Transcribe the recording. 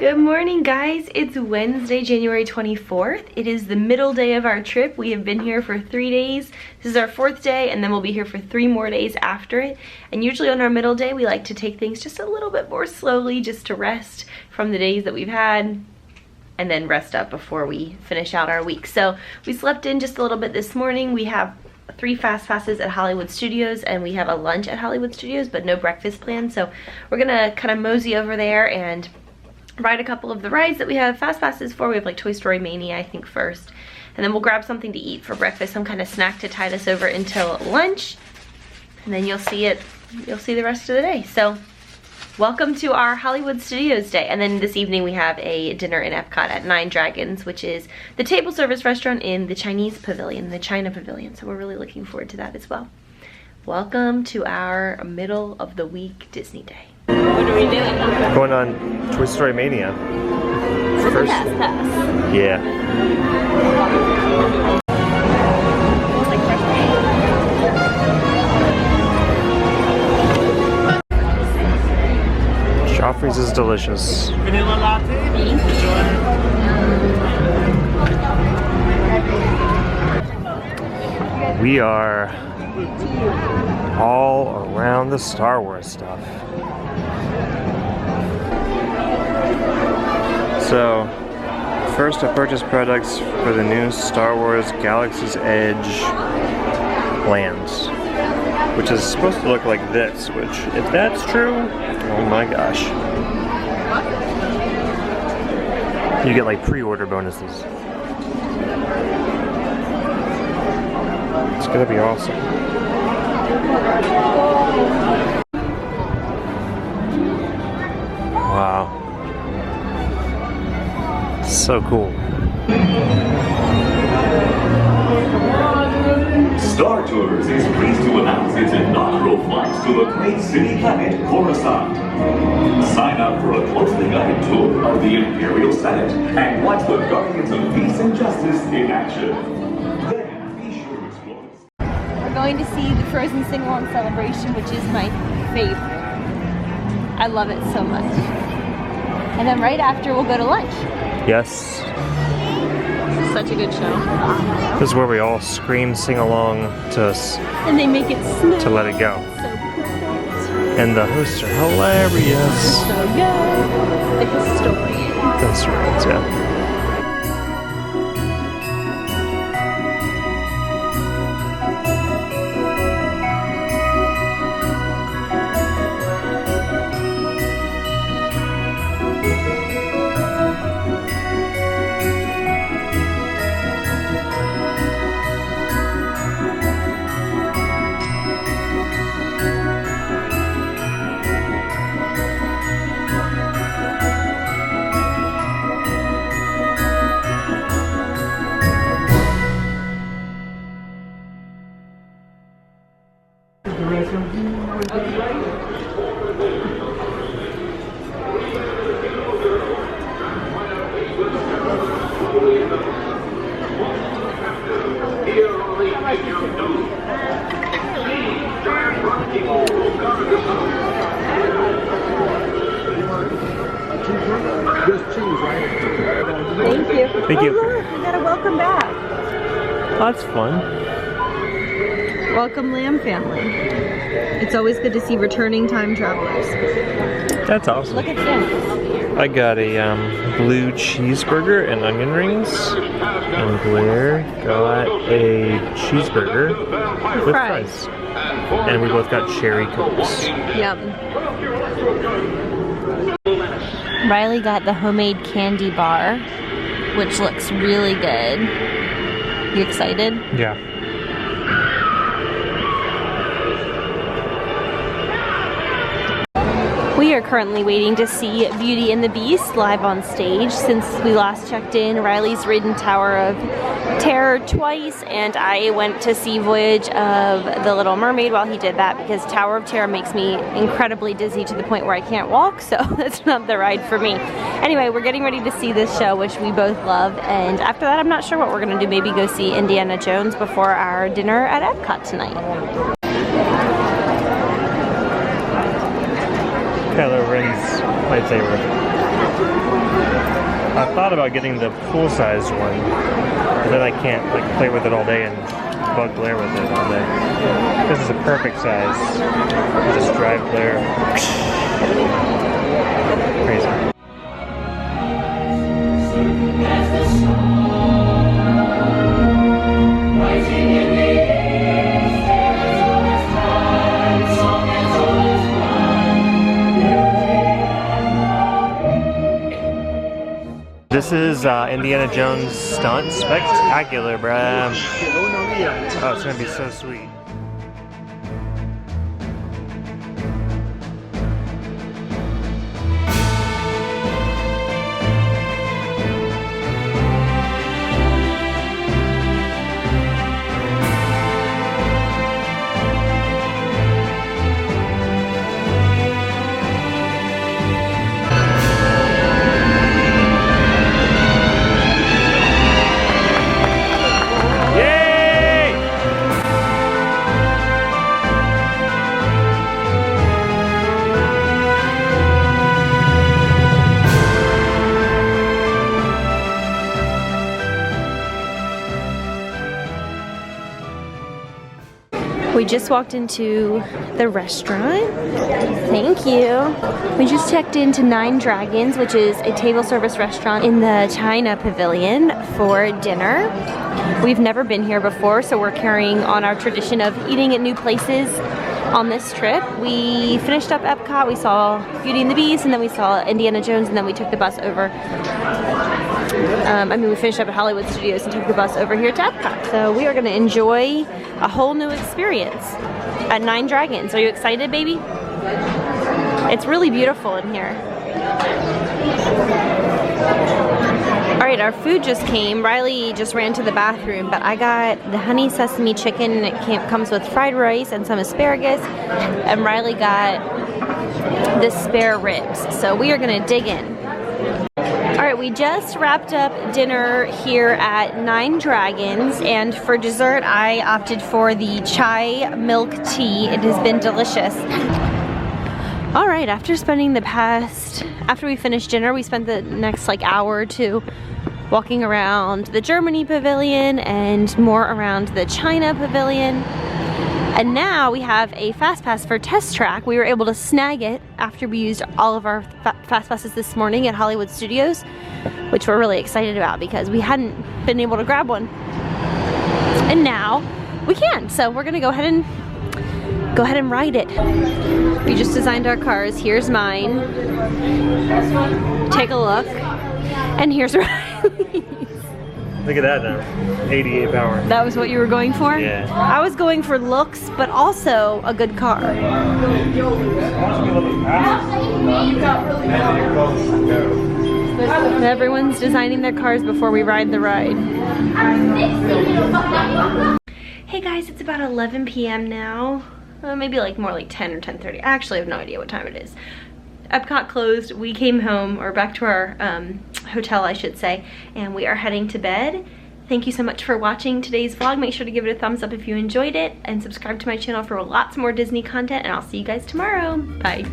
Good morning, guys. It's Wednesday, January 24th. It is the middle day of our trip. We have been here for 3 days. This is our 4th day, and then we'll be here for 3 more days after it. And usually on our middle day, we like to take things just a little bit more slowly, just to rest from the days that we've had, and then rest up before we finish out our week. So we slept in just a little bit this morning. We have 3 fast passes at Hollywood Studios, and we have a lunch at Hollywood Studios, but no breakfast planned. So we're gonna kind of mosey over there and ride a couple of the rides that we have fast passes for. We have like Toy Story Mania, I think, first. And then we'll grab something to eat for breakfast, some kind of snack to tide us over until lunch. And then you'll see the rest of the day. So welcome to our Hollywood Studios day. And then this evening we have a dinner in Epcot at 9 Dragons, which is the table service restaurant in the Chinese pavilion, the China pavilion. So we're really looking forward to that as well. Welcome to our middle of the week Disney day. What are we doing? Going on Toy Story Mania. First fast pass. Yeah. Joffrey's is delicious. Vanilla latte? We are all around the Star Wars stuff. So, first I purchased products for the new Star Wars Galaxy's Edge lands, which is supposed to look like this, which, if that's true, oh my gosh. You get like pre-order bonuses. It's gonna be awesome. Wow. So cool. Star Tours is pleased to announce its inaugural flight to the great city planet Coruscant. Sign up for a closely guided tour of the Imperial Senate and watch the Guardians of Peace and Justice in action. Then be sure to explore. We're going to see the Frozen Sing-Along Celebration, which is my favorite. I love it so much. And then right after we'll go to lunch. Yes. This is such a good show. This is where we all scream, sing along to us. And they make it snow. To let it go. So perfect. And the hosts are hilarious. So good. The historians. The historians, yeah. Thank you. Thank you. Oh, look, we got a welcome back. That's fun. Welcome, Lamb family. It's always good to see returning time travelers. That's awesome. Look at them. I got a blue cheeseburger and onion rings. And Blair got a cheeseburger with fries. And we both got cherry cokes. Yum. Riley got the homemade candy bar, which looks really good. You excited? Yeah. We are currently waiting to see Beauty and the Beast live on stage. Since we last checked in, Riley's ridden Tower of Terror twice, and I went to see Voyage of the Little Mermaid while he did that, because Tower of Terror makes me incredibly dizzy to the point where I can't walk, so that's not the ride for me. Anyway, we're getting ready to see this show, which we both love, and after that I'm not sure what we're going to do. Maybe go see Indiana Jones before our dinner at Epcot tonight. Kylo Ren's lightsaber. I thought about getting the pool-sized one, but then I can't like play with it all day and bug Blair with it all day. This is a perfect size. Just drive Blair. Crazy. This is Indiana Jones stunt. Spectacular, bruh. Oh, it's gonna be so sweet. We just walked into the restaurant. Thank you. We just checked into Nine Dragons, which is a table service restaurant in the China Pavilion for dinner. We've never been here before, so we're carrying on our tradition of eating at new places on this trip. We finished up Epcot, we saw Beauty and the Beast, and then we saw Indiana Jones, and then we took the bus over. We finished up at Hollywood Studios and took the bus over here to Epcot. So we are gonna enjoy a whole new experience at Nine Dragons. Are you excited, baby? It's really beautiful in here. All right, our food just came. Riley just ran to the bathroom, but I got the honey sesame chicken, and it comes with fried rice and some asparagus, and Riley got the spare ribs. So we are gonna dig in. All right, we just wrapped up dinner here at Nine Dragons, and for dessert I opted for the chai milk tea. It has been delicious. All right, after we finished dinner, we spent the next like hour or two walking around the Germany Pavilion and more around the China Pavilion. And now we have a fast pass for Test Track. We were able to snag it after we used all of our fast passes this morning at Hollywood Studios, which we're really excited about because we hadn't been able to grab one. And now we can. So we're gonna go ahead and ride it. We just designed our cars. Here's mine. Take a look. And here's Riley's. Look at that now. 88 power. That was what you were going for? Yeah. I was going for looks, but also a good car. Everyone's designing their cars before we ride the ride. Hey guys, it's about 11 p.m. now. Maybe like more like 10 or 10:30. I actually have no idea what time it is. Epcot closed. We came home, or back to our hotel I should say, and we are heading to bed. Thank you so much for watching today's vlog. Make sure to give it a thumbs up if you enjoyed it, and subscribe to my channel for lots more Disney content, and I'll see you guys tomorrow. Bye.